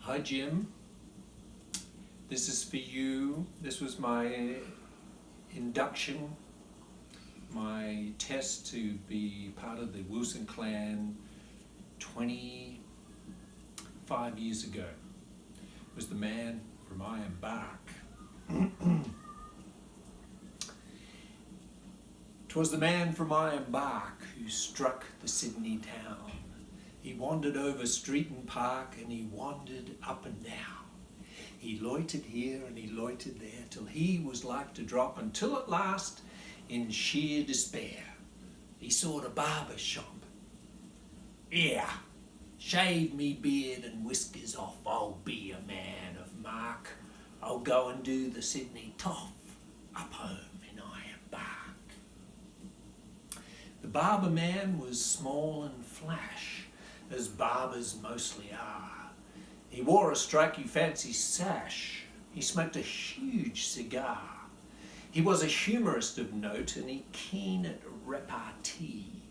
Hi Jim, this is for you. This was my induction, my test to be part of the Wilson clan 25 years ago. It was the man from Ironbark. 'Twas the man from Ironbark who struck the Sydney town. He wandered over street and park, and he wandered up and down. He loitered here and he loitered there, till he was like to drop, until at last, in sheer despair, he saw the barber's shop. "Here, shave me beard and whiskers off, I'll be a man of mark. I'll go and do the Sydney toff up home in Ironbark." The barber man was small and flash, as barbers mostly are. He wore a striky fancy sash. He smoked a huge cigar. He was a humorist of note, and he keen at repartee.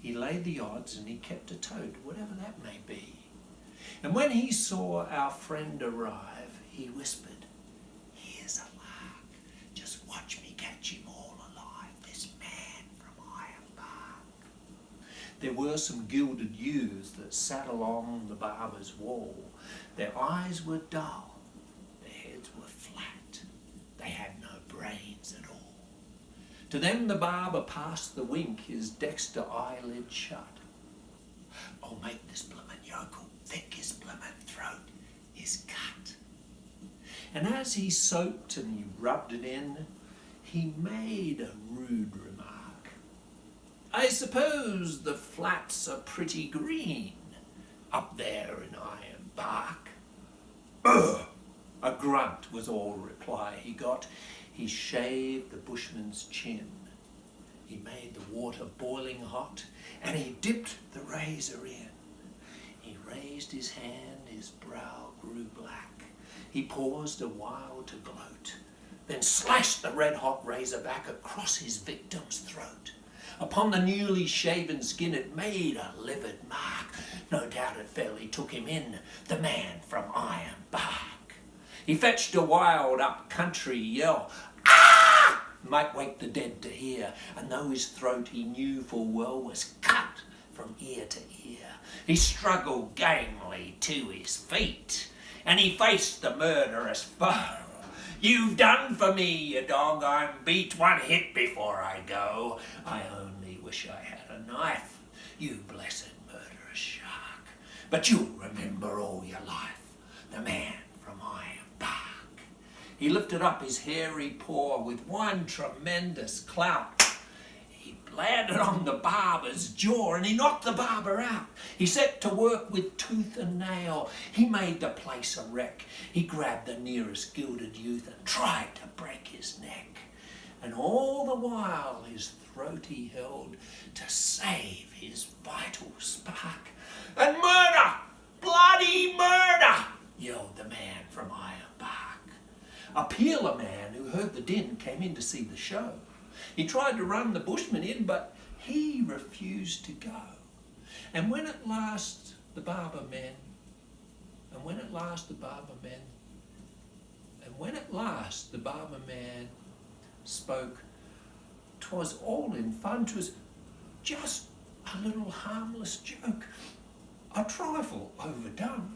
He laid the odds and he kept a tote, whatever that may be. And when he saw our friend arrive, he whispered, "Here's a lark. Just watch me catch him all alive, this man from Ironbark." There were some gilded youths that sat along the barber's wall. Their eyes were dull, their heads were flat, they had no brains at all. To them the barber passed the wink, his dexter eyelid shut. "Oh, make this bloomin' yokel think his bloomin' throat is cut." And as he soaped and he rubbed it in, he made a rude remark. "I suppose the flats are pretty green up there in Ironbark." "Ugh!" A grunt was all reply he got. He shaved the bushman's chin. He made the water boiling hot, and he dipped the razor in. He raised his hand, his brow grew black. He paused a while to gloat, then slashed the red-hot razor back across his victim's throat. Upon the newly shaven skin it made a livid mark. No doubt it fairly took him in, the man from Ironbark. He fetched a wild up-country yell. "Ah!" Might wake the dead to hear, and though his throat he knew full well was cut from ear to ear, he struggled gamely to his feet, and he faced the murderous foe. "You've done for me, you dog, I'm beat. One hit before I go. I only wish I had a knife, you blessed murderous shark. But you'll remember all your life, the man from Ironbark." He lifted up his hairy paw with one tremendous clout. He landed on the barber's jaw and he knocked the barber out. He set to work with tooth and nail. He made the place a wreck. He grabbed the nearest gilded youth and tried to break his neck. And all the while his throat he held to save his vital spark. "And murder! Bloody murder!" yelled the man from Ironbark. A peeler man who heard the din came in to see the show. He tried to run the bushman in, but he refused to go. And when at last the barber man spoke, 'twas all in fun, 'twas just a little harmless joke, a trifle overdone.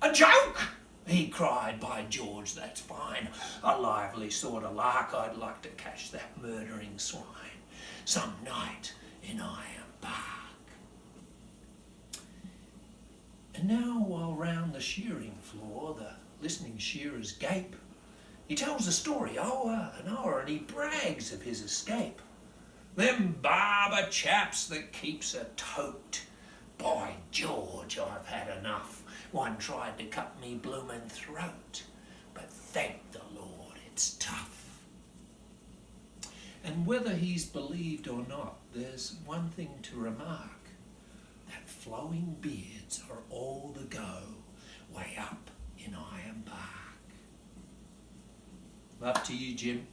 "A joke!" he cried, "by George, that's fine. A lively sort of lark, I'd like to catch that murdering swine some night in Ironbark." And now, while round the shearing floor the listening shearers gape, he tells the story o'er and o'er, and he brags of his escape. "Them barber chaps that keeps a tote, by George, I've had enough. One tried to cut me bloomin' throat, but thank the Lord it's tough." And whether he's believed or not, there's one thing to remark, that flowing beards are all the go way up in Ironbark. Love to you, Jim.